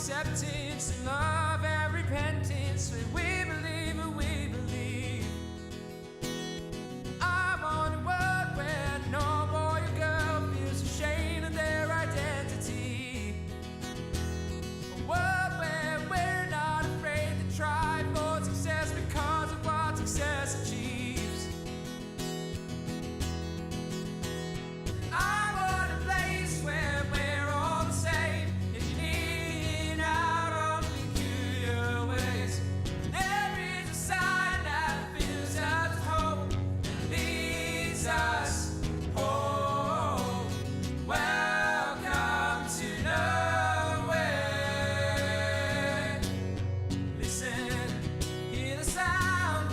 acceptance and love and repentance. We believe, we believe. I want a world where no boy or girl feels ashamed of their identity. A world where we're not afraid to try for success because of what success achieves. I want a place where we're all the same. If you need in our own peculiar ways, there is a sign that fills us with hope and leads us home. Welcome to nowhere. Listen, hear the sound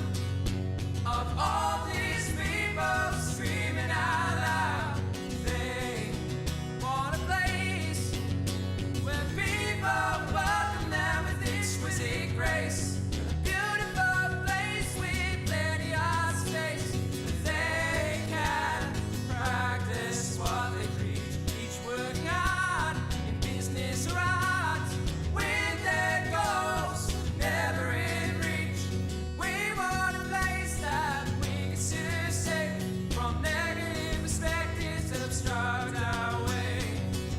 of all these people screaming out loud. They want a place where people welcome them with exquisite grace. A beautiful place with plenty of space where they can practice what they preach. Each working hard in business or art with their goals never in reach. We want a place that we consider safe from negative perspectives that obstruct our way.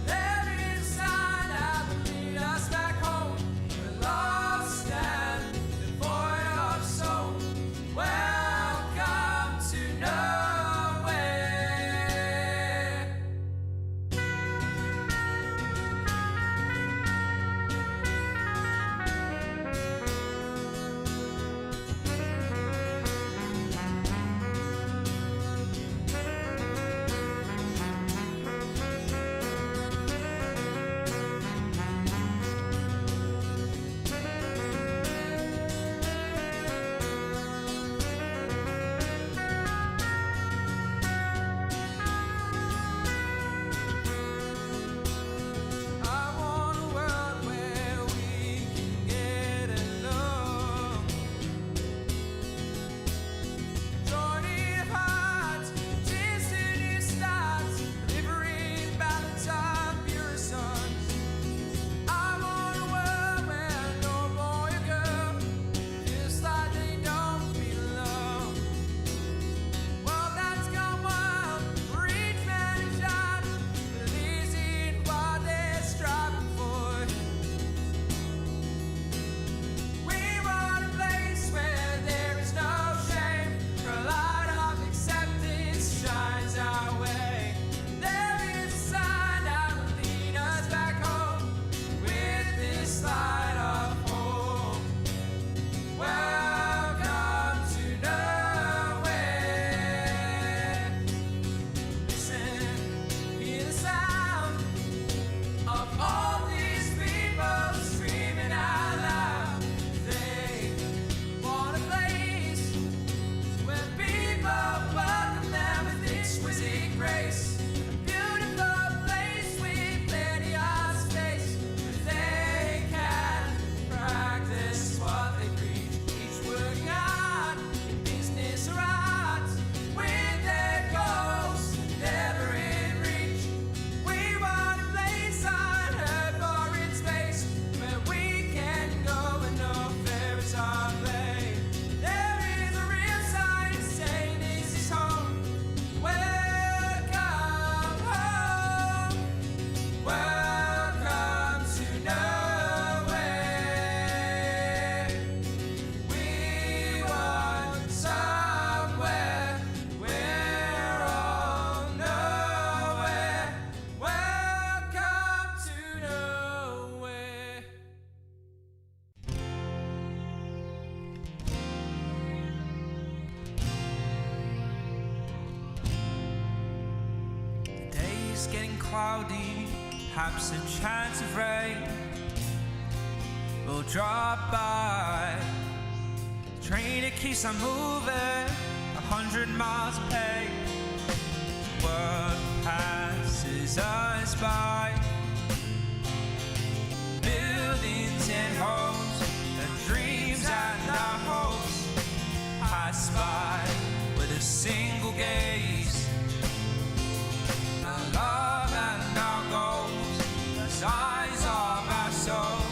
There is a sign that will lead us back home. We're lost and devoid of soul. Welcome to nowhere. I want a world where we can get along. Joining of hearts, destiny starts, delivering balance of pure sons. I want a world where no boy or girl feels like they don't belong. Well, that's gone wild for each man and child, but it isn't what they're striving for. We want a place where there is no shame, where a light of acceptance shines our way. There is a sign that will lead us back home with this light of hope. Welcome to nowhere. Listen, hear the sound of all these people screaming out loud. They want a place where people welcome them with exquisite grace. A beautiful place with plenty of space where they can practice what they preach. Each working hard in business or art with their goals never in reach. We want a place on earth or in space where we can go and no fairies are play. There is a real sign saying this is home. Welcome home. Welcome to nowhere. We want somewhere we're all nowhere. Welcome to nowhere. The day's getting cloudy, perhaps a chance of rain will drop by. Train it keeps on moving 100 miles a pace. World passes us by. Buildings and homes, the dreams and our hopes pass by with a single gaze. Our love and our goals, the size of our soul.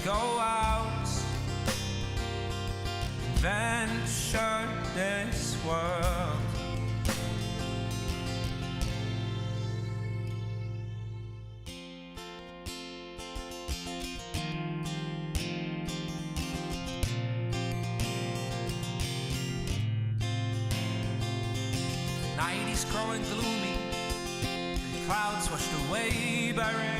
go out, venture this world. Night is growing gloomy, and clouds washed away by rain.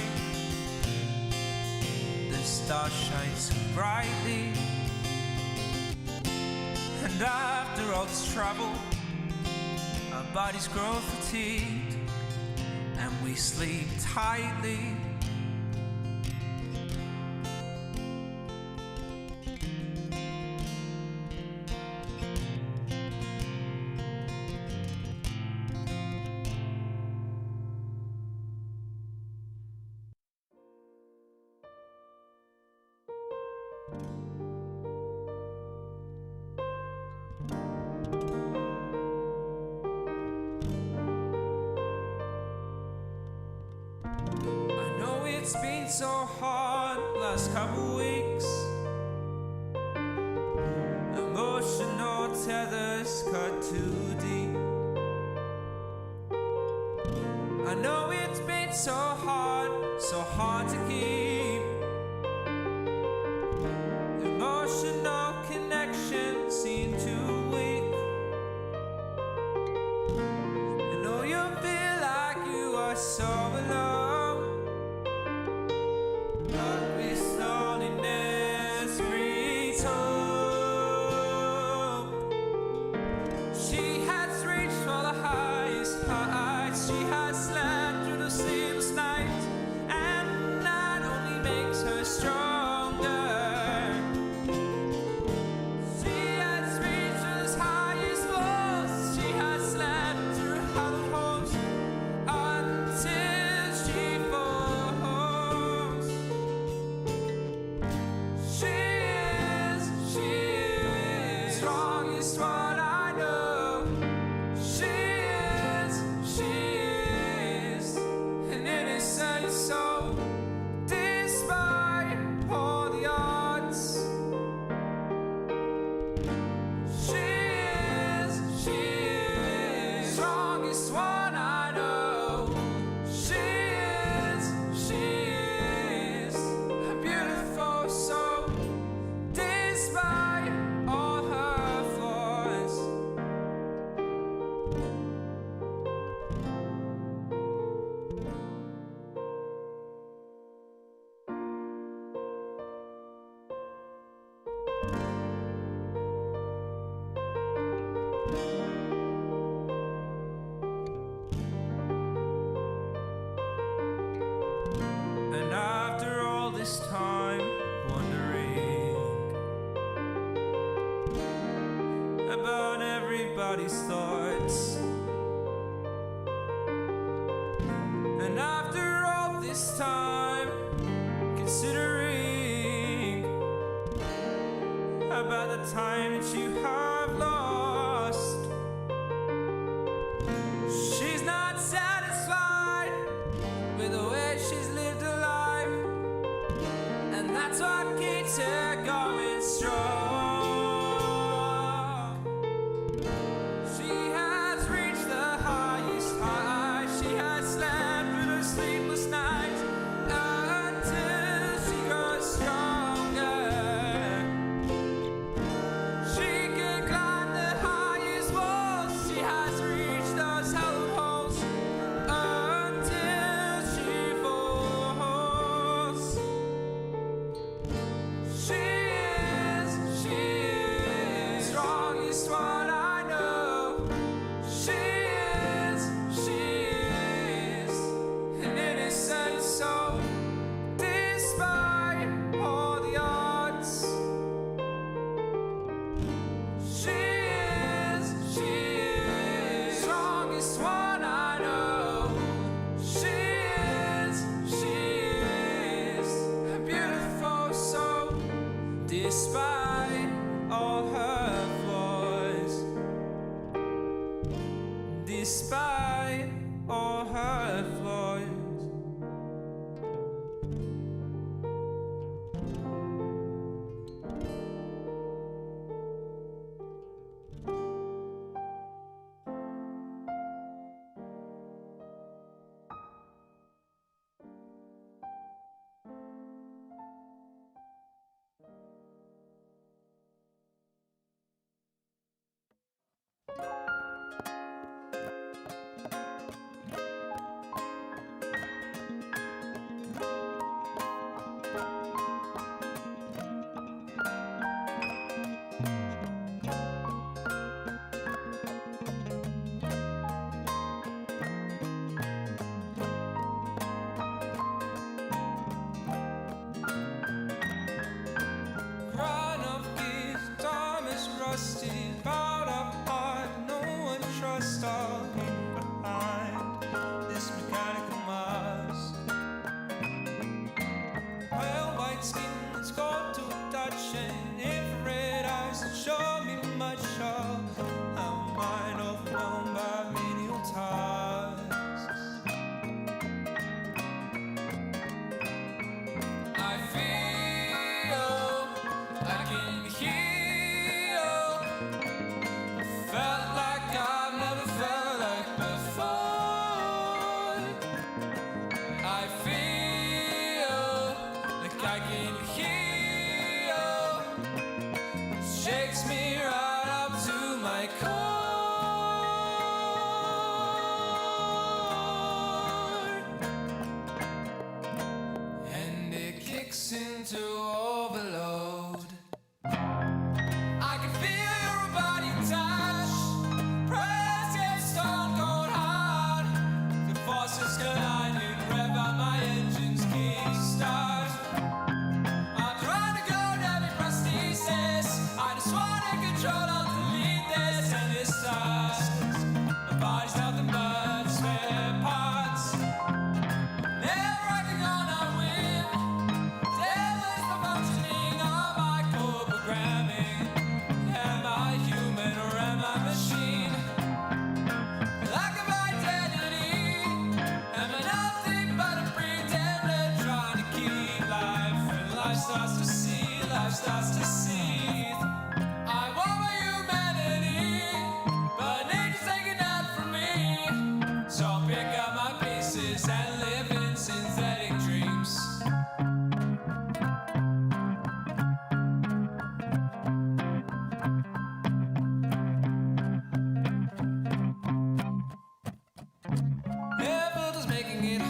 The stars shine so brightly, and after all this travel, our bodies grow fatigued, and we sleep tightly. It's been so hard last couple weeks. Emotional tethers cut too deep. I know it's been so hard to keep. Emotional connection seem too weak. I know you feel like you are so alone. Time wondering about everybody's thoughts, and after all this time considering about the time that you have lost, she's not satisfied with the way she's lived her life. And that's what keeps her going strong. She has reached the highest high. She has slept through the sleepless nights until she grows stronger.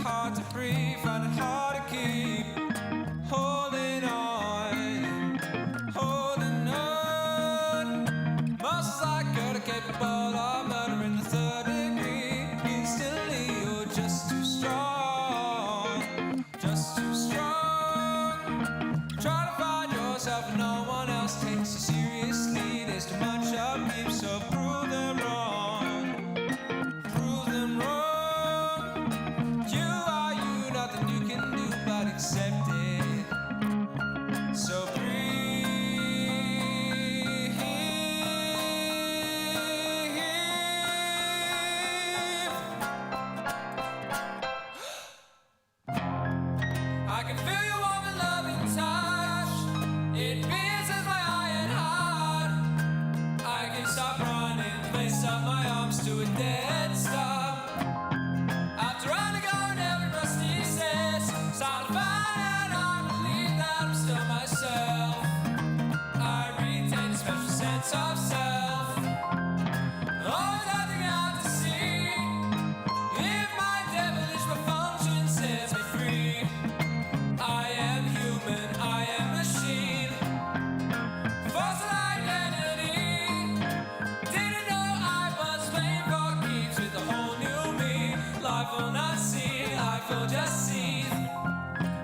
hard to breathe, find it hard to keep holding on, holding on. Muscles like gold are capable of murdering the third degree. Instantly, you're just too strong, just too strong. Try to find yourself when no one else takes you seriously. There's too much upkeep, so prove them wrong, prove them wrong. You are you, nothing you can do but accept it. So I can feel your warm and loving touch. It pierces my iron heart. I can stop running, place up my arms to a dead stop. After undergoing every rusty sense, start to find out I'm relieved that I'm still myself. I retain a special sense of self. Always nothing out to see. If my devilish malfunction sets me free. I am human, I am machine. False identity. Didn't know I was playing for keeps with a whole new me. Life will not see, life will just seethe.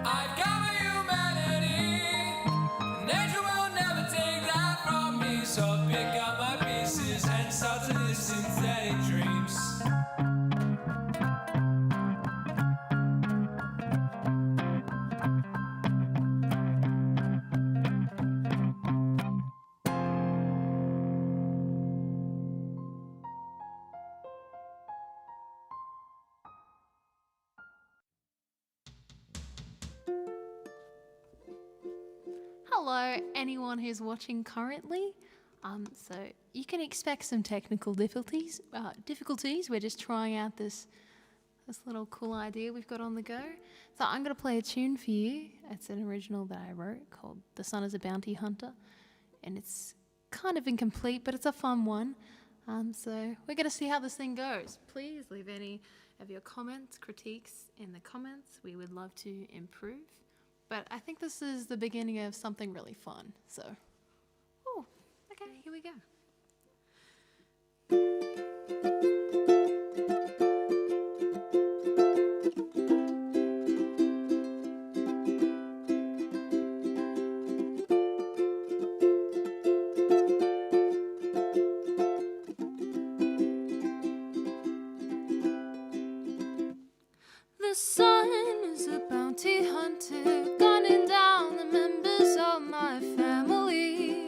I've got my humanity. Nature will never take that from me. So pick up my pieces and start to live synthetic dreams. Hello, anyone who's watching currently. So you can expect some technical difficulties. We're just trying out this little cool idea we've got on the go. So I'm going to play a tune for you. It's an original that I wrote called "The Sun is a Bounty Hunter," and it's kind of incomplete, but it's a fun one. So we're going to see how this thing goes. Please leave any of your comments, critiques in the comments. We would love to improve. But I think this is the beginning of something really fun. So, oh, okay, here we go. The sun is a bounty hunter, gunning down the members of my family.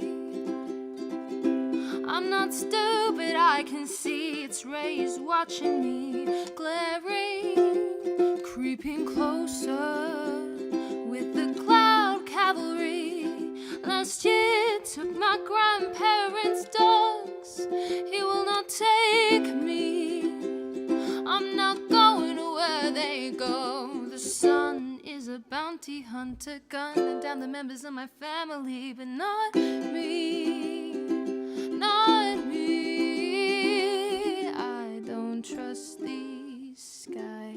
I'm not stupid, I can see its rays watching me, glaring, creeping closer with the cloud cavalry. Last year took my grandparents' dogs, he will not take me. I'm not going to where they go. The sun is a bounty hunter, gunning down the members of my family, but not me, not me. I don't trust the sky.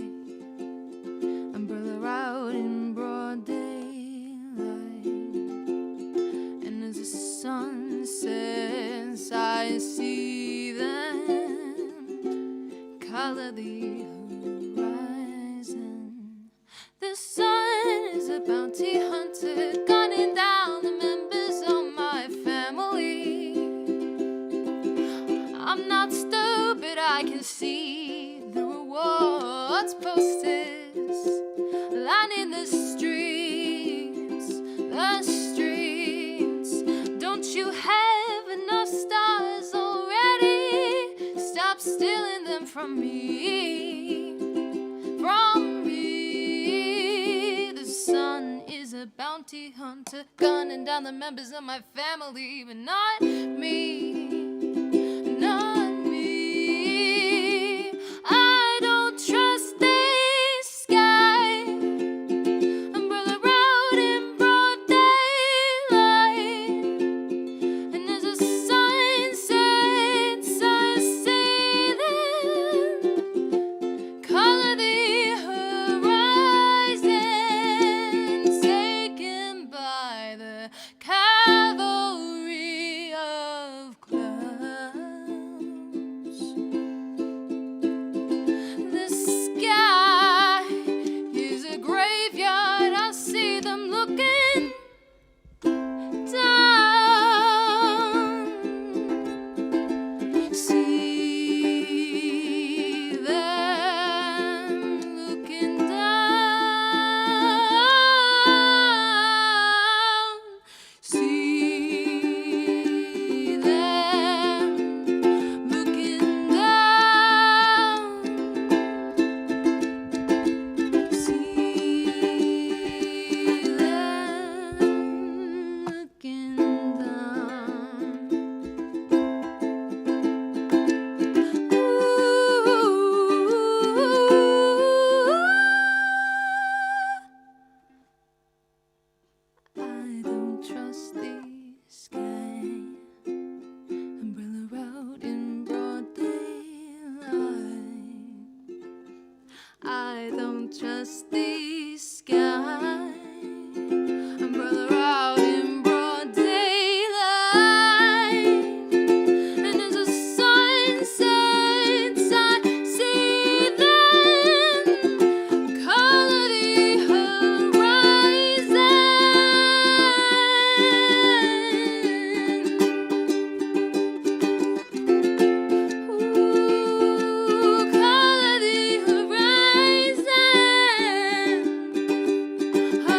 Umbrella out in broad daylight, and as the sun sets, I see them color the horizon. The sun is a bounty hunter, gunning down the members of my family. I'm not stupid, I can see the rewards posters lining the streets, the streets. Don't you have enough stars already? Stop stealing them from me, from me. The sun is a bounty hunter, gunning down the members of my family, but not me, not me. I don't trust the sky. Umbrella out in broad daylight, and as the sun sets, I see them color the horizon. just the sky. And brother, out in broad daylight, and as the sun sets, I see them color the horizon. Ooh, color the horizon. Oh,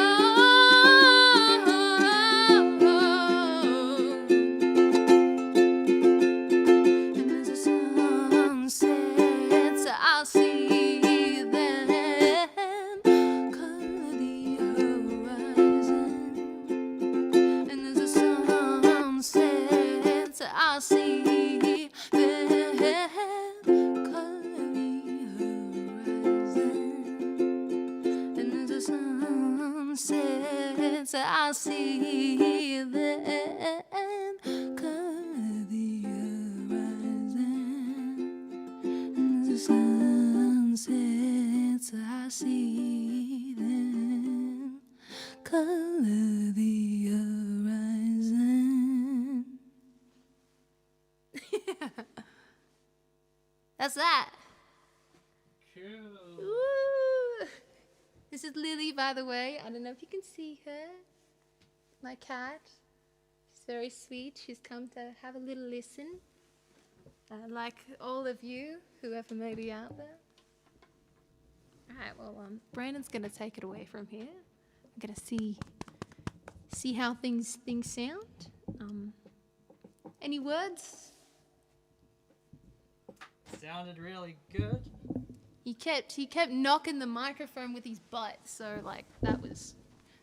and as the sun sets, I'll see them color the horizon. And as the sun sets, I'll see them color the horizon. And as the sun sets, I'll see them color the horizon. And as the sun sets, I see them color the horizon. That's that. Cool. Ooh. This is Lily, by the way. I don't know if you can see her. My cat. She's very sweet. She's come to have a little listen. Like all of you, whoever may be out there. Alright, well, Brandon's going to take it away from here. I'm going to see how things sound. Any words? Sounded really good. He kept knocking the microphone with his butt, so like that was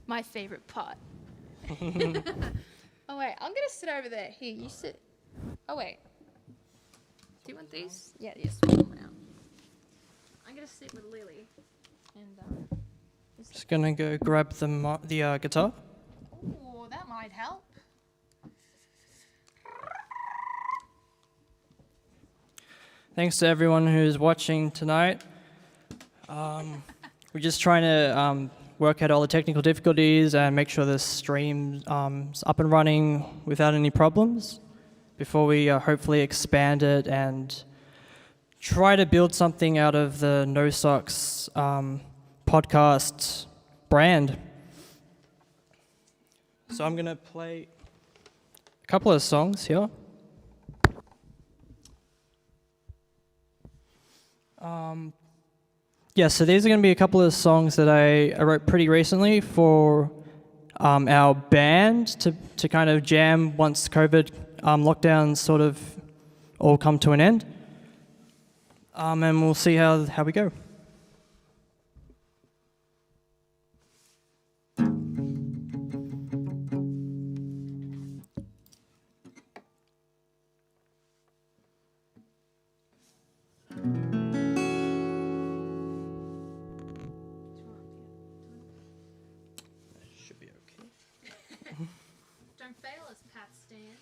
my favorite part. Oh wait, I'm gonna sit over there. Here, you sit. Oh wait. Do you want these? Yeah, yes. I'm gonna sit with Lily, and Just gonna go grab the guitar. oh, that might help. Thanks to everyone who's watching tonight. We're just trying to work out all the technical difficulties and make sure the stream's up and running without any problems before we hopefully expand it and try to build something out of the No Socks podcast brand. So I'm going to play a couple of songs here. Yeah, so these are going to be a couple of songs that I wrote pretty recently for our band to kind of jam once COVID lockdowns sort of all come to an end. And we'll see how we go. Should be okay. Don't fail us, Pat Stan.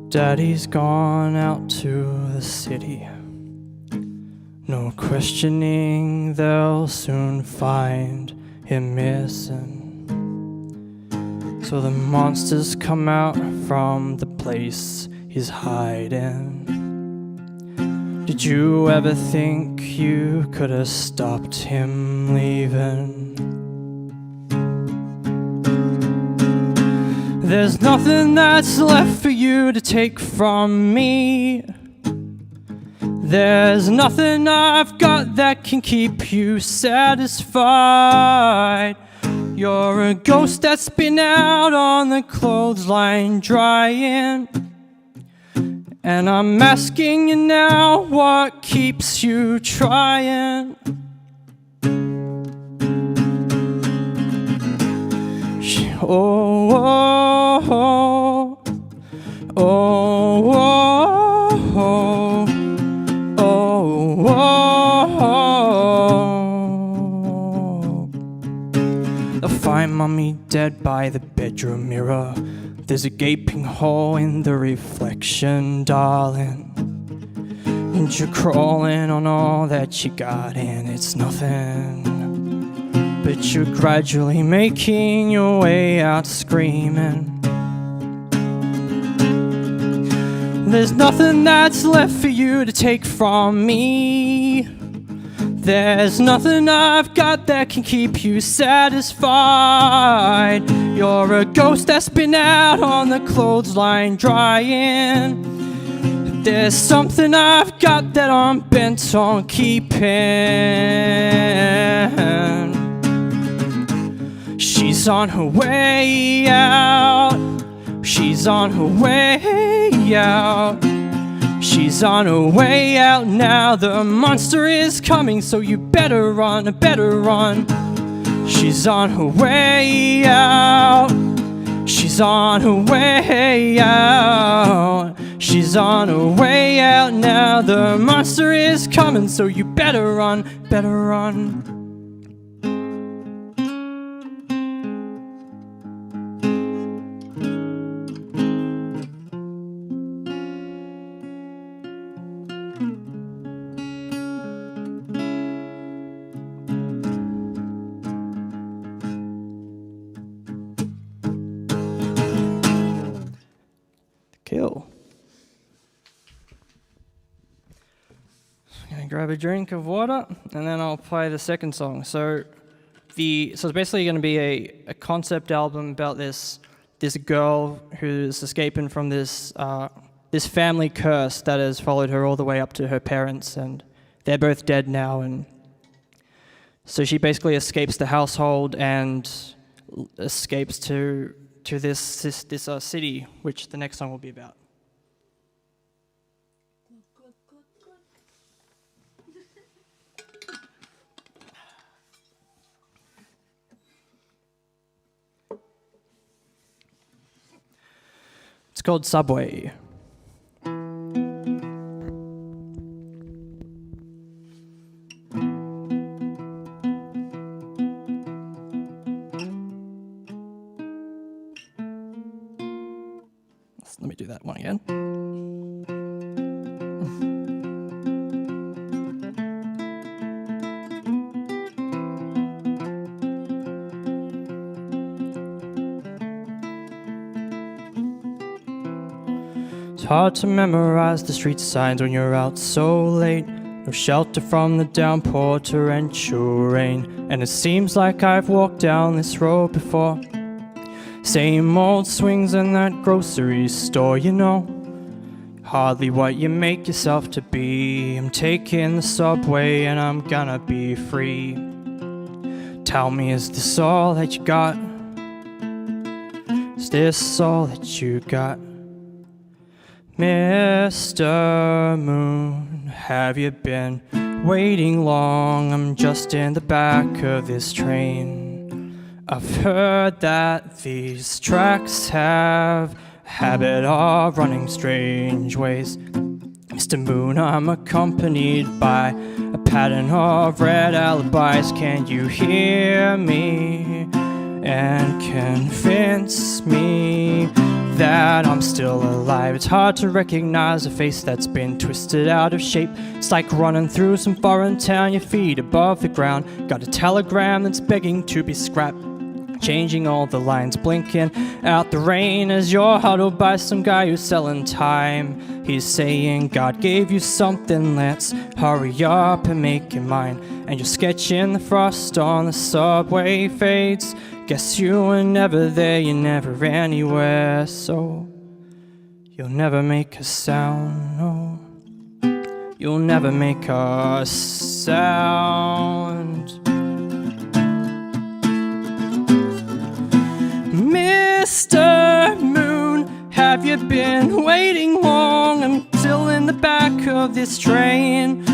Daddy's gone out to the city. No questioning, they'll soon find him missing. So the monsters come out from the place he's hiding. Did you ever think you could have stopped him leaving? There's nothing that's left for you to take from me. There's nothing I've got that can keep you satisfied. You're a ghost that's been out on the clothesline drying. And I'm asking you now, what keeps you trying? Oh, oh, oh, oh, oh, oh, oh, find Mummy dead by the bedroom mirror. There's a gaping hole in the reflection, darling. And you're crawling on all that you got, and it's nothing. But you're gradually making your way out screaming. There's nothing that's left for you to take from me. There's nothing I've got that can keep you satisfied. You're a ghost that's been out on the clothesline drying. There's something I've got that I'm bent on keeping. She's on her way out. She's on her way out. She's on her way out now. The monster is coming, so you better run, better run. She's on her way out. She's on her way out. She's on her way out now. The monster is coming, so you better run, better run. Kill. I'm gonna grab a drink of water and then I'll play the second song. So it's basically gonna be a concept album about this girl who's escaping from this family curse that has followed her all the way up to her parents, and they're both dead now. And so she basically escapes the household and escapes to this city, which the next song will be about. It's called Subway. Let me do that one again. It's hard to memorize the street signs when you're out so late. No shelter from the downpour, torrential rain. And it seems like I've walked down this road before. Same old swings in that grocery store, you know. Hardly what you make yourself to be. I'm taking the subway and I'm gonna be free. Tell me, is this all that you got? Is this all that you got? Mr. Moon, have you been waiting long? I'm just in the back of this train. I've heard that these tracks have a habit of running strange ways. Mr. Moon, I'm accompanied by a pattern of red alibis. Can you hear me and convince me that I'm still alive? It's hard to recognize a face that's been twisted out of shape. It's like running through some foreign town, your feet above the ground. Got a telegram that's begging to be scrapped. Changing all the lines, blinking out the rain as you're huddled by some guy who's selling time. He's saying, God gave you something, let's hurry up and make it mine. And you're sketching the frost on the subway fades. Guess you were never there, you're never anywhere, so you'll never make a sound, no. You'll never make a sound. Mr. Moon, have you been waiting long? I'm still in the back of this train.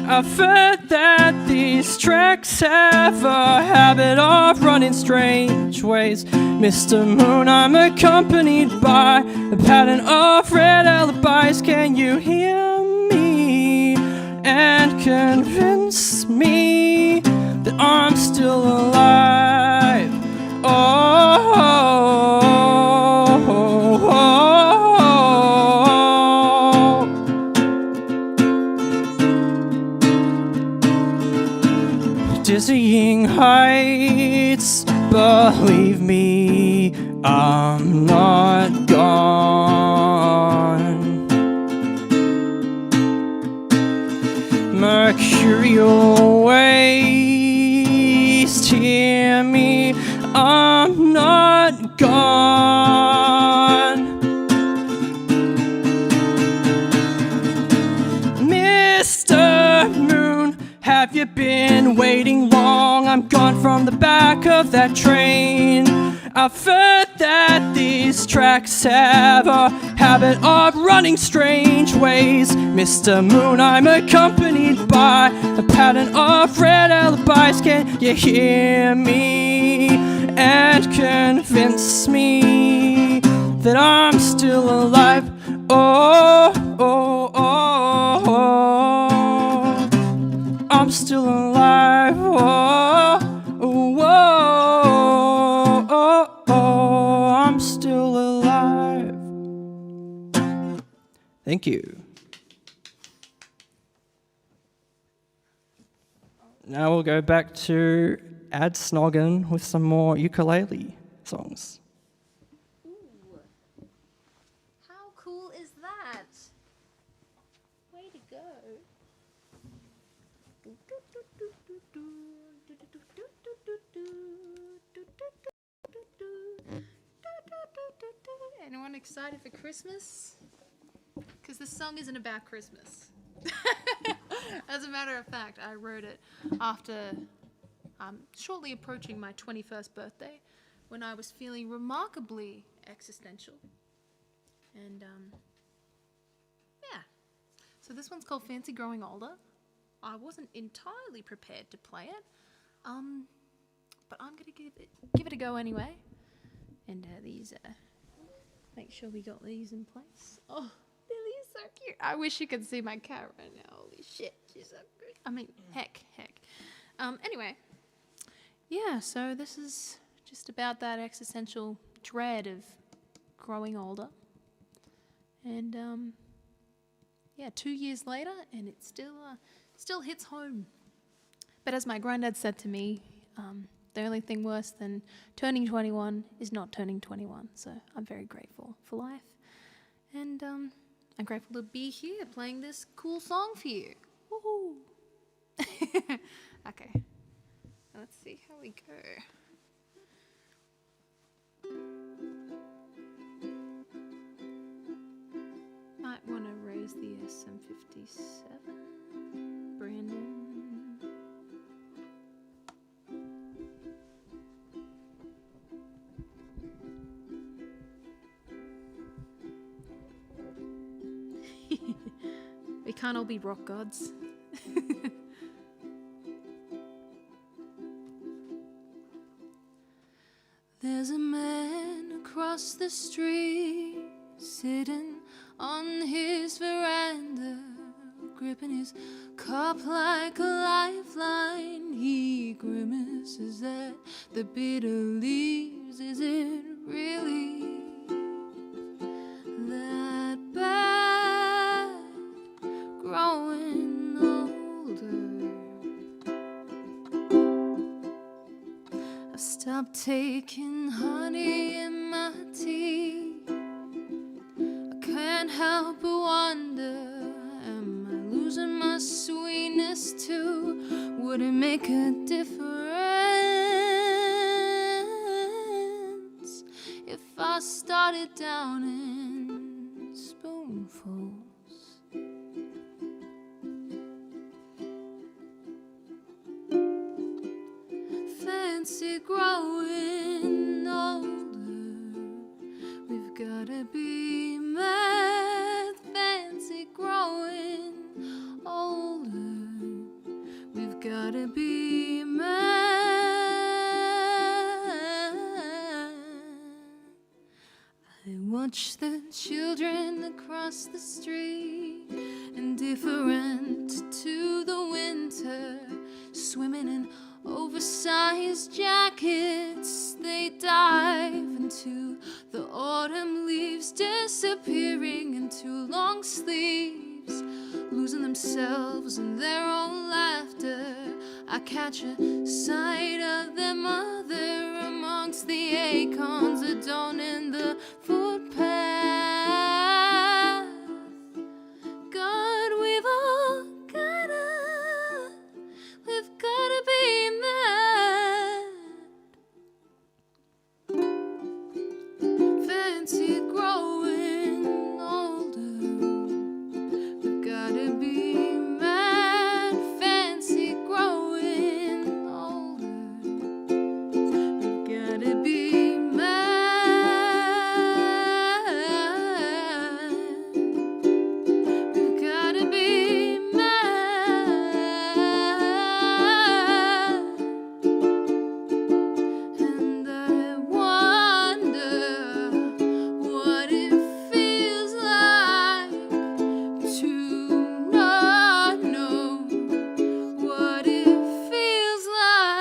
I've heard that these tracks have a habit of running strange ways. Mr. Moon, I'm accompanied by a pattern of red alibis. Can you hear me and convince me that I'm still alive? reaching heights. Believe me, I'm not gone. Mercurial waste, hear me, I'm not gone. Mr. Moon, have you been waiting long? I'm gone from the back of that train. I've heard that these tracks have a habit of running strange ways. Mr. Moon, I'm accompanied by a pattern of red alibis. Can you hear me and convince me that I'm still alive? Oh, oh, oh, oh. I'm still alive. Oh, oh, oh, oh, oh. I'm still alive. Thank you. Now we'll go back to Adsnoggin with some more ukulele songs. Ooh. How cool is that? Way to go. Anyone excited for Christmas? Because this song isn't about Christmas. As a matter of fact, I wrote it after shortly approaching my 21st birthday, when I was feeling remarkably existential. And yeah. So this one's called Fancy Growing Older. I wasn't entirely prepared to play it, but I'm gonna give it a go anyway. And these, make sure we got these in place. Oh, Lily's so cute. I wish you could see my cat right now. Holy shit, she's so good. I mean, heck. Anyway, yeah. So this is just about that existential dread of growing older. And yeah, 2 years later, and it still hits home. But as my granddad said to me, the only thing worse than turning 21 is not turning 21. So I'm very grateful for life. And I'm grateful to be here playing this cool song for you. Woohoo! Okay, let's see how we go. Might want to raise the SM57, Brandon. We can't all be rock gods. There's a man across the street, sitting on his veranda, gripping his cup like a lifeline. He grimaces at the bitter leaves. Is it really that bad, growing older? I've stopped taking honey in my tea. I can't help but wonder, am I losing my sweetness too? Would it make a difference if I started down in spoonfuls? Fancy growing older, we've gotta be mad. Fancy growing older, we've gotta be mad. I watch the children across the street, indifferent to the winter, swimming in oversized jackets. They dive into the autumn leaves, disappearing into long sleeves, losing themselves in their own laughter. I catch a sight of their mother amongst the acorns adorning the footpath. God, we've gotta be mad. Fancy growing older. We've gotta be mad. Fancy growing older. We've gotta be mad. We've gotta be mad. And I wonder what it feels like to not know what it feels like.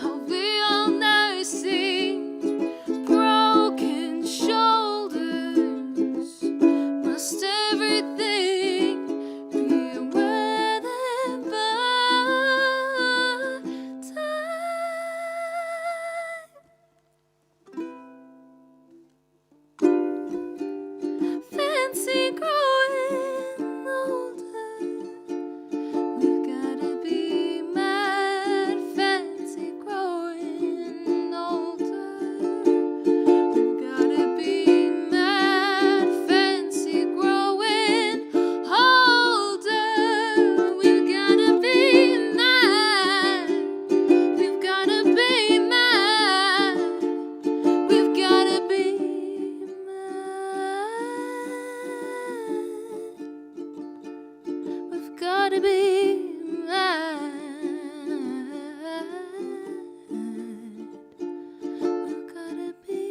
Are we all nursing broken shoulders? Must everything be weathered by time? Fancy growing older. We've gotta be mad. Fancy growing older. We've gotta be mad. Fancy growing older. We've gotta be mad. We've gotta be mad. We've gotta be mad. We've gotta be mad. We've gotta be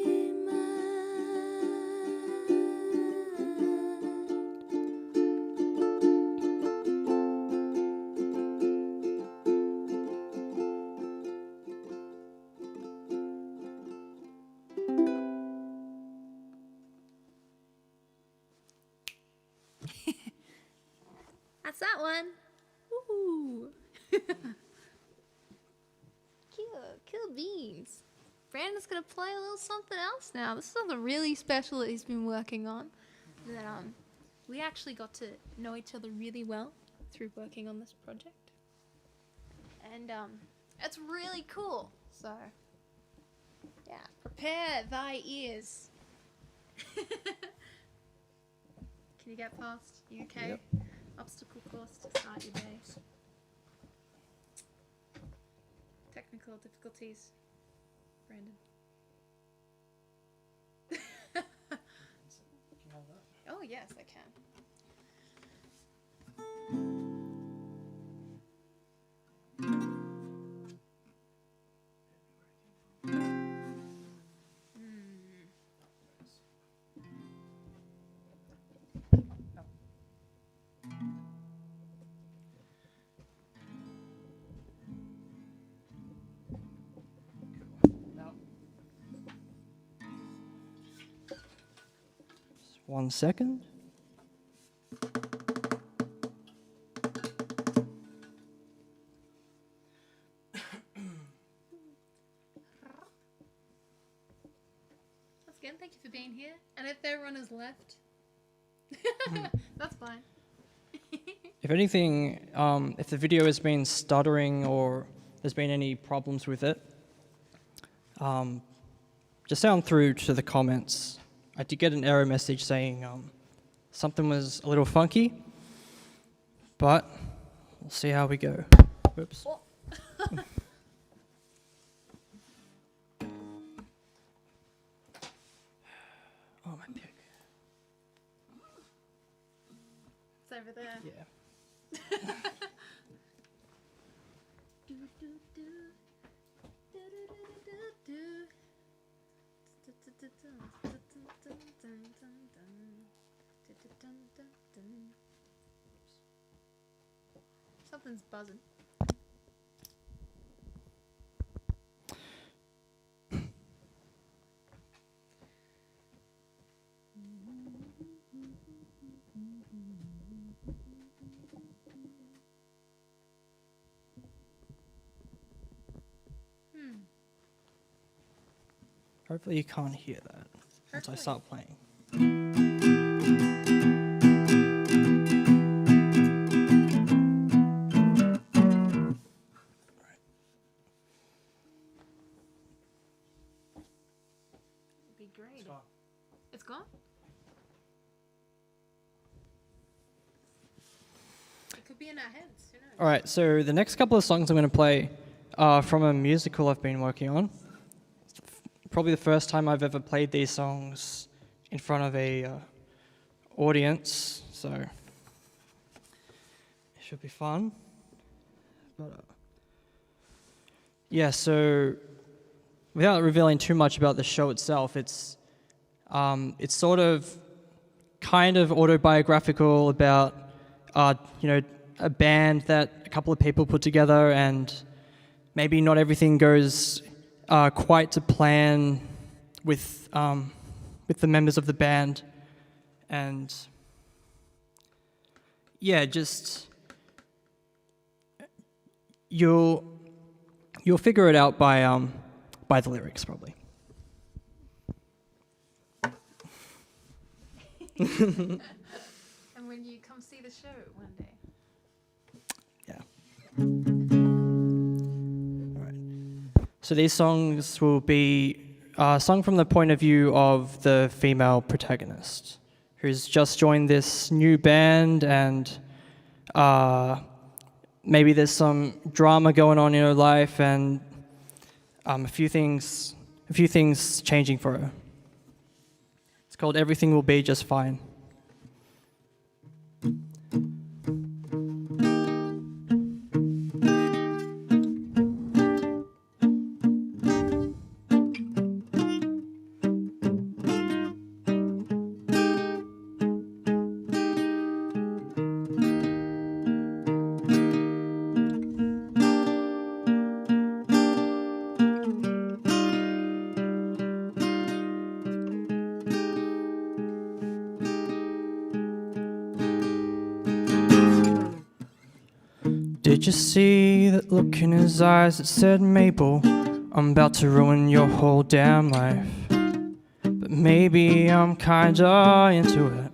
That's that one. Woo. Kill beans. Brandon's gonna play a little something else now. This is something really special that he's been working on. That we actually got to know each other really well through working on this project, and it's really cool. So yeah, prepare thy ears. Can you get past? You okay? Yep. Obstacle course to start your day. Technical difficulties, Brandon. Oh yes, I can. Just 1 second. That's good. Thank you for being here. And if everyone has left, that's fine. If anything, if the video has been stuttering or there's been any problems with it, just sound through to the comments. I did get an error message saying something was a little funky, but we'll see how we go. Oops. Oh. Oh, my pick. It's over there. Yeah. Something's buzzing. Hopefully you can't hear that once I start playing. Be great. It's gone? It could be in our heads. Who knows? All right, so the next couple of songs I'm going to play are from a musical I've been working on. It's probably the first time I've ever played these songs in front of a audience, so it should be fun. But, yeah, so without revealing too much about the show itself, it's sort of kind of autobiographical about a band that a couple of people put together, and maybe not everything goes quite to plan with the members of the band, and yeah, just you'll figure it out by the lyrics probably. And when you come see the show one day. Yeah. All right. So these songs will be sung from the point of view of the female protagonist, who's just joined this new band, and maybe there's some drama going on in her life, and a few things changing for her. It's called "Everything Will Be Just Fine." Did you see that look in his eyes that said, "Mabel, I'm about to ruin your whole damn life"? But maybe I'm kinda into it.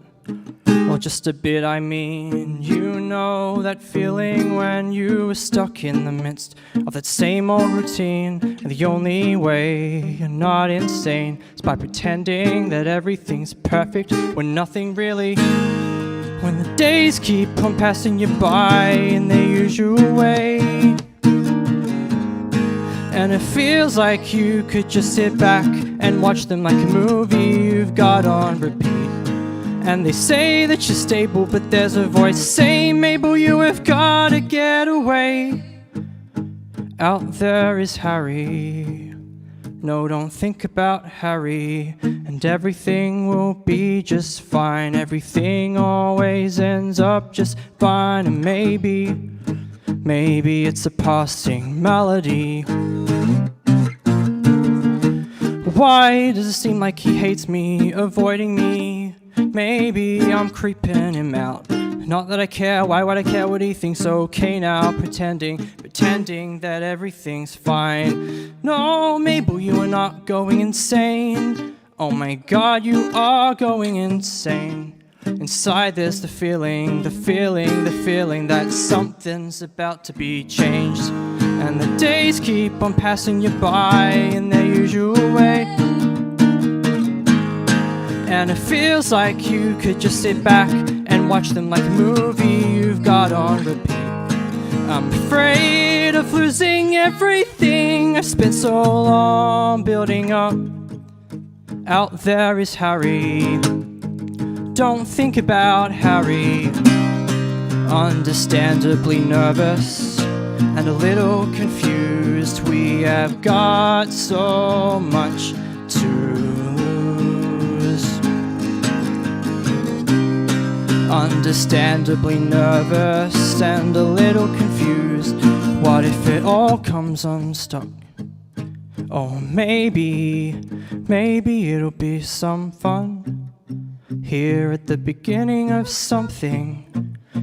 Well, just a bit, I mean. You know that feeling when you were stuck in the midst of that same old routine, and the only way you're not insane is by pretending that everything's perfect when nothing really. When the days keep on passing you by in their usual way, and it feels like you could just sit back and watch them like a movie you've got on repeat. And they say that you're stable, but there's a voice saying, "Mabel, you have gotta get away. Out there is Harry. No, don't think about Harry, and everything will be just fine. Everything always ends up just fine, and maybe it's a passing malady. Why does it seem like he hates me, avoiding me? Maybe I'm creeping him out. Not that I care, why would I care what he thinks? Okay now, pretending that everything's fine. No, Mabel, you are not going insane. Oh my God, you are going insane. Inside there's the feeling that something's about to be changed. And the days keep on passing you by in their usual way. And it feels like you could just sit back and watch them like a movie you've got on repeat. I'm afraid of losing everything I've spent so long building up. Out there is Harry. Don't think about Harry. Understandably nervous and a little confused. We have got so much to lose. Understandably nervous and a little confused. What if it all comes unstuck? Oh, maybe it'll be some fun. Here at the beginning of something.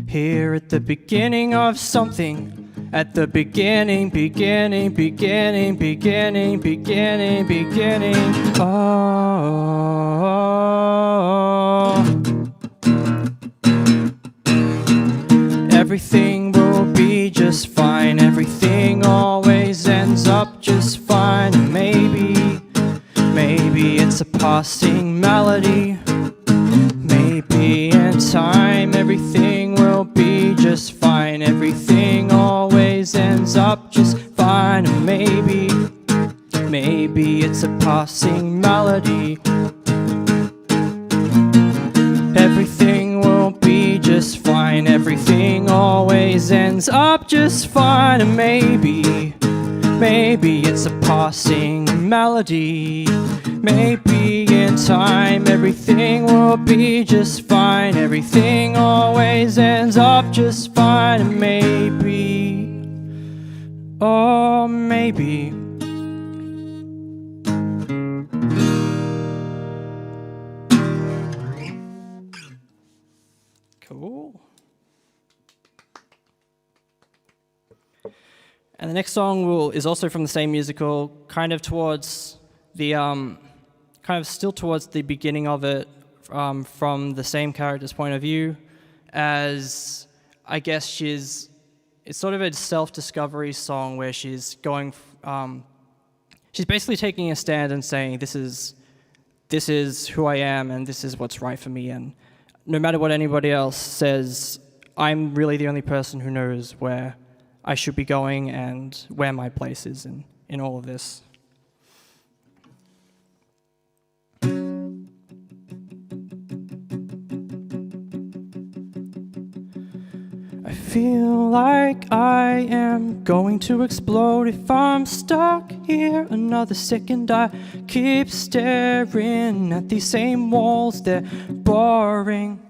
Here at the beginning of something. At the beginning, beginning, beginning, beginning, beginning, beginning. Oh. Everything will be just fine. Everything always ends up just fine. And maybe it's a passing melody. Maybe in time everything will be just fine. Everything always ends up just fine. And maybe it's a passing melody. Everything will be just fine. Everything always ends up just fine. And maybe it's a passing melody. Maybe in time everything will be just fine. Everything always ends up just fine. And maybe, oh maybe, cool. And the next song is also from the same musical, kind of towards the still towards the beginning of it, from the same character's point of view, as I guess it's sort of a self-discovery song where she's going, she's basically taking a stand and saying, this is who I am and this is what's right for me, and no matter what anybody else says, I'm really the only person who knows where I should be going and where my place is in all of this. I feel like I am going to explode if I'm stuck here another second. I keep staring at these same walls, they're boring.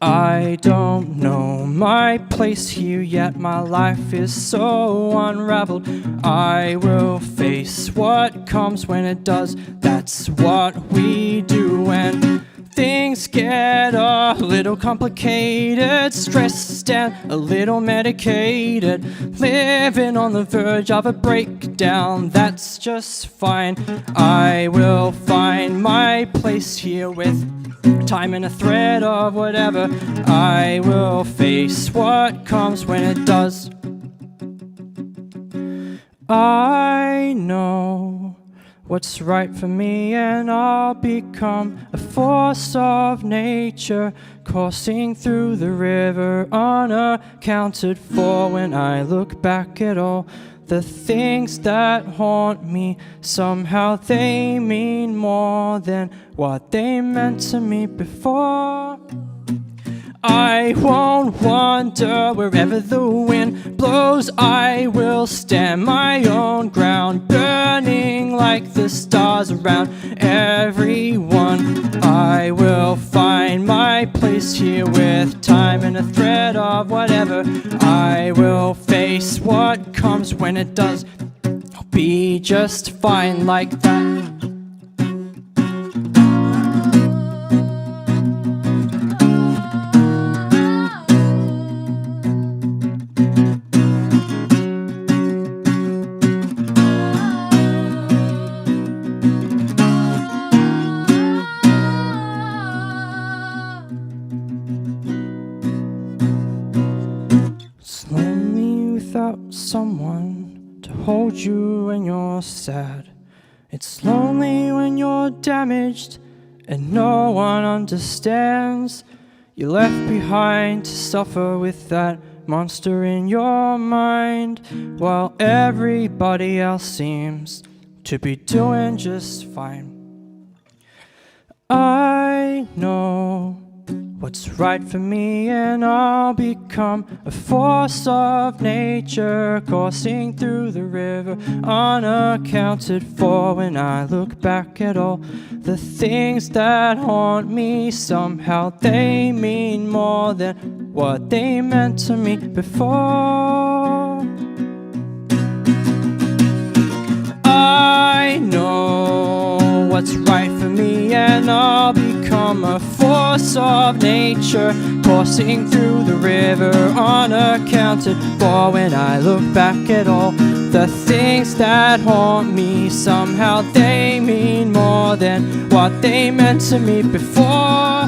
I don't know my place here yet, my life is so unraveled. I will face what comes when it does, that's what we do. And things get a little complicated, stressed and a little medicated, living on the verge of a breakdown, that's just fine. I will find my place here with time and a thread of whatever. I will face what comes when it does. I know what's right for me, and I'll become a force of nature, coursing through the river unaccounted for. When I look back at all the things that haunt me, somehow they mean more than what they meant to me before. I won't wander wherever the wind blows. I will stand my own ground, burning like the stars around everyone. I will find my place here with time and a thread of whatever. I will face what comes when it does. I'll be just fine like that. Someone to hold you when you're sad. It's lonely when you're damaged and no one understands. You're left behind to suffer with that monster in your mind, while everybody else seems to be doing just fine. I know what's right for me, and I'll become a force of nature, coursing through the river unaccounted for. When I look back at all the things that haunt me, somehow they mean more than what they meant to me before. I know what's right for me, and I'll become a force force of nature coursing through the river, unaccounted for. When I look back at all the things that haunt me, somehow they mean more than what they meant to me before.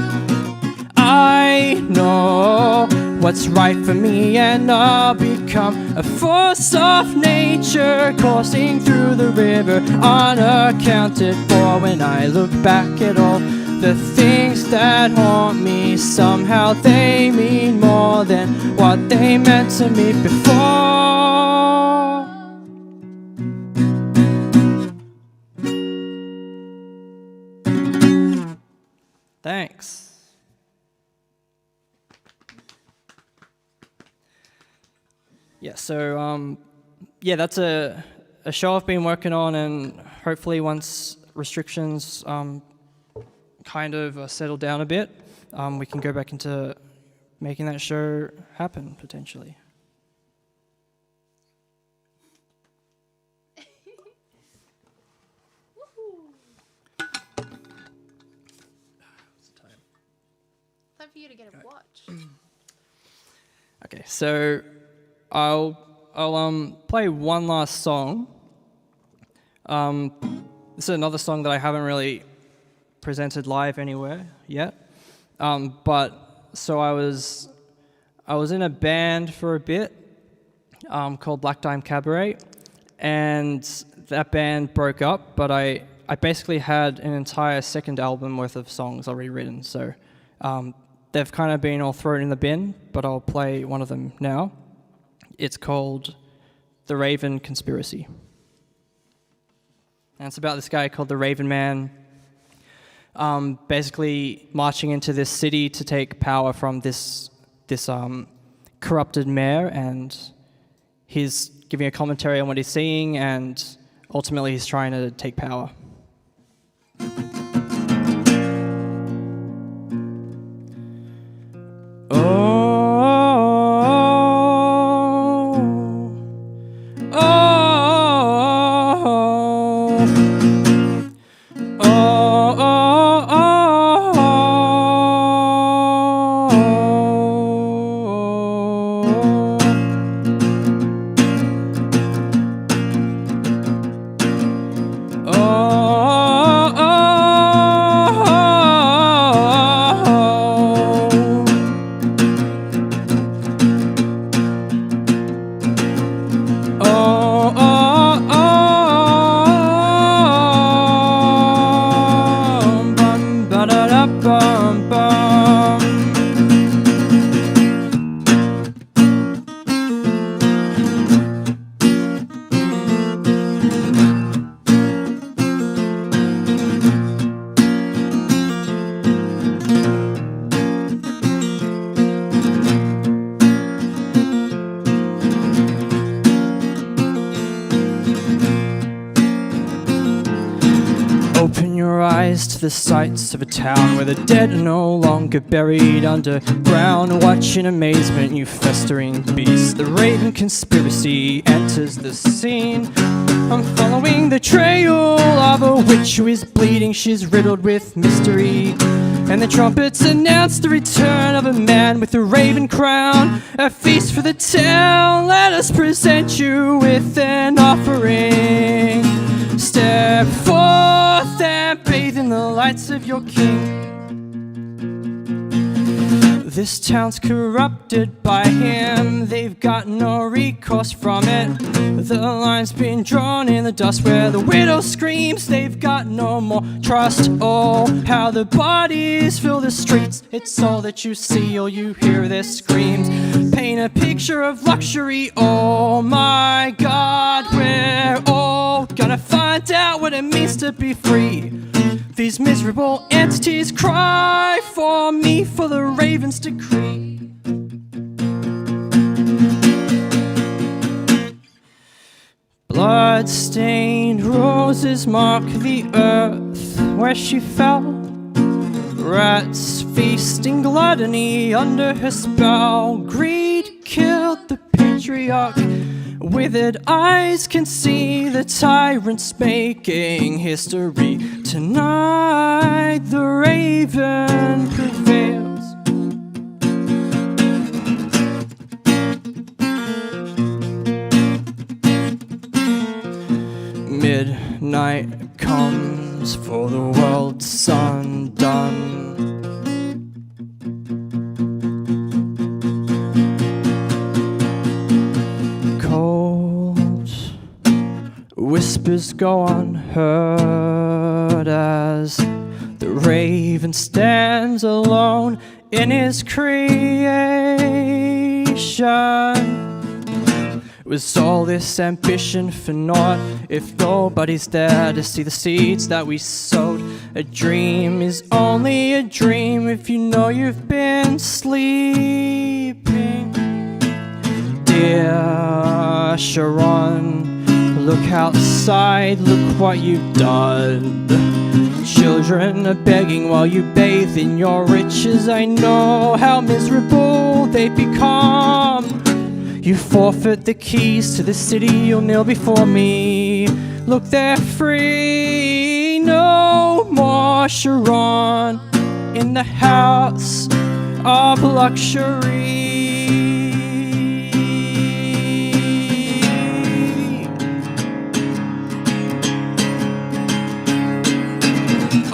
I know what's right for me, and I'll become a force of nature coursing through the river, unaccounted for. When I look back at all the things that haunt me, somehow they mean more than what they meant to me before. Thanks. Yeah, so that's a show I've been working on, and hopefully once restrictions kind of settle down a bit, we can go back into making that show happen, potentially. Time for you to get a watch. Okay, so I'll play one last song. This is another song that I haven't really presented live anywhere yet. But so I was in a band for a bit called Black Dime Cabaret, and that band broke up. But I basically had an entire second album worth of songs already written. So they've kind of been all thrown in the bin, but I'll play one of them now. It's called The Raven Conspiracy. And it's about this guy called the Raven Man, basically marching into this city to take power from this corrupted mayor, and he's giving a commentary on what he's seeing, and ultimately he's trying to take power. To the sights of a town where the dead are no longer buried underground. Watch in amazement, you festering beast. The Raven Conspiracy enters the scene. I'm following the trail of a witch who is bleeding. She's riddled with mystery, and the trumpets announce the return of a man with a raven crown. A feast for the town, let us present you with an offering. Step forth and bathe in the lights of your king. This town's corrupted by him, they've got no recourse from it. The line's been drawn in the dust where the widow screams, they've got no more trust. Oh, how the bodies fill the streets, it's all that you see, all you hear their screams. Paint a picture of luxury, oh my God, we're all gonna find out what it means to be free. These miserable entities cry for me, for the Raven's decree. Blood-stained roses mark the earth where she fell. Rats feasting gluttony under her spell. Greed killed the patriarch. Withered eyes can see the tyrants making history. Tonight the raven prevails. Midnight comes for the world's undone. Cold whispers go unheard as the raven stands alone in his creation. Was all this ambition for naught if nobody's there to see the seeds that we sowed? A dream is only a dream if you know you've been sleeping. Dear Sharon, look outside, look what you've done. Children are begging while you bathe in your riches. I know how miserable they've become. You forfeit the keys to the city, you'll kneel before me. Look, they're free, no more Sharon in the house of luxury.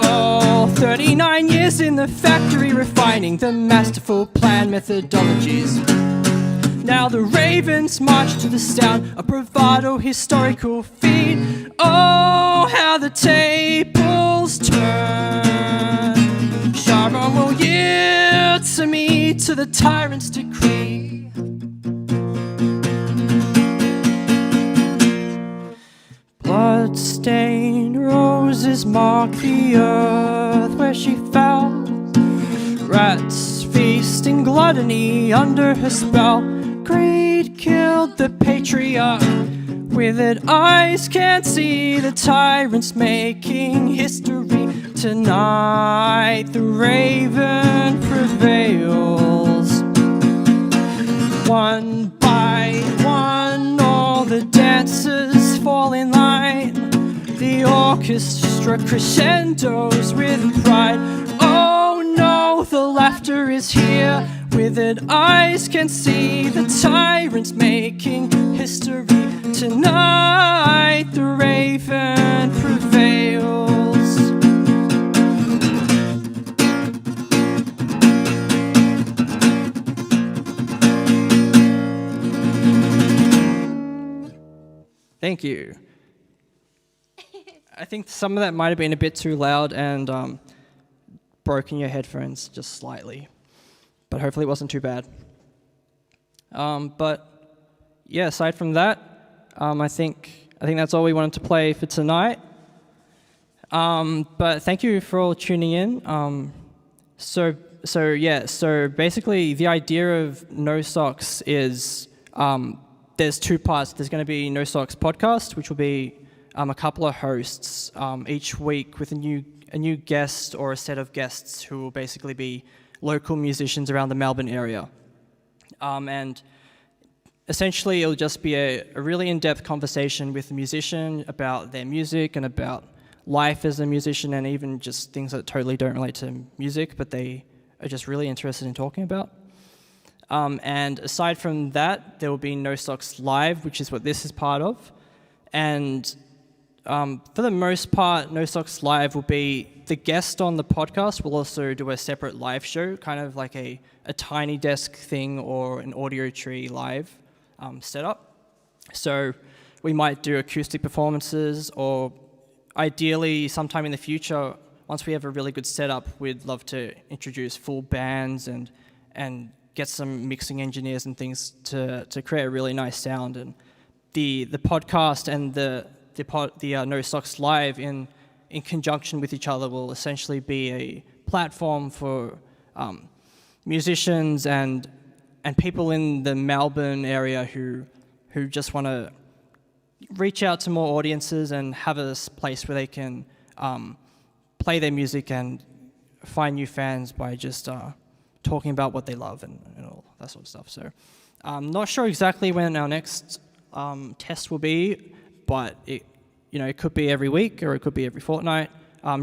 Oh, 39 years in the factory refining the masterful plan methodologies. Now the ravens march to the sound of bravado historical feat. Oh, how the tables turn. Sharon will yield to me, to the tyrant's decree. Blood-stained roses mark the earth where she fell. Rats feasting gluttony under her spell. Greed killed the patriarch. Withered eyes can't see the tyrants making history. Tonight the raven prevails. One by one all the dancers fall in line. The orchestra crescendos with pride. Oh no, the laughter is here. Withered eyes can see the tyrants making history. Tonight the raven prevails. Thank you. I think some of that might have been a bit too loud and broken your headphones just slightly. But hopefully it wasn't too bad. But yeah, aside from that, I think that's all we wanted to play for tonight. But thank you for all tuning in. So basically the idea of No Socks is there's two parts. There's going to be No Socks podcast, which will be a couple of hosts each week with a new guest or a set of guests who will basically be local musicians around the Melbourne area. And essentially it'll just be a really in-depth conversation with the musician about their music and about life as a musician, and even just things that totally don't relate to music, but they are just really interested in talking about. And aside from that, there will be No Socks Live, which is what this is part of. And for the most part, No Socks Live will be the guest on the podcast will also do a separate live show, kind of like a tiny desk thing or an audio tree live setup. So we might do acoustic performances, or ideally sometime in the future, once we have a really good setup, we'd love to introduce full bands and get some mixing engineers and things to create a really nice sound. And the podcast and the No Socks Live in conjunction with each other will essentially be a platform for musicians and people in the Melbourne area who just want to reach out to more audiences and have a place where they can play their music and find new fans by just talking about what they love and all that sort of stuff. So I'm not sure exactly when our next test will be, but it could be every week or it could be every fortnight.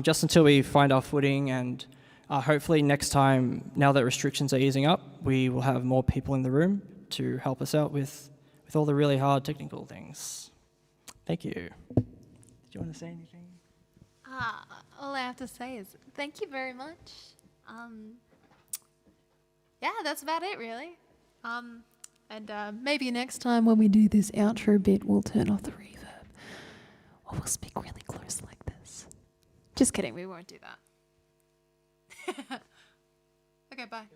just until we find our footing, and hopefully next time, now that restrictions are easing up, we will have more people in the room to help us out with all the really hard technical things. Thank you. Did you want to say anything? All I have to say is thank you very much. Yeah, that's about it, really. And maybe next time when we do this outro bit, we'll turn off the reverb. Or we'll speak really close like this. Just kidding, we won't do that. Okay, bye.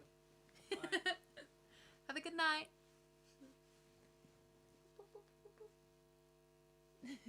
Have a good night.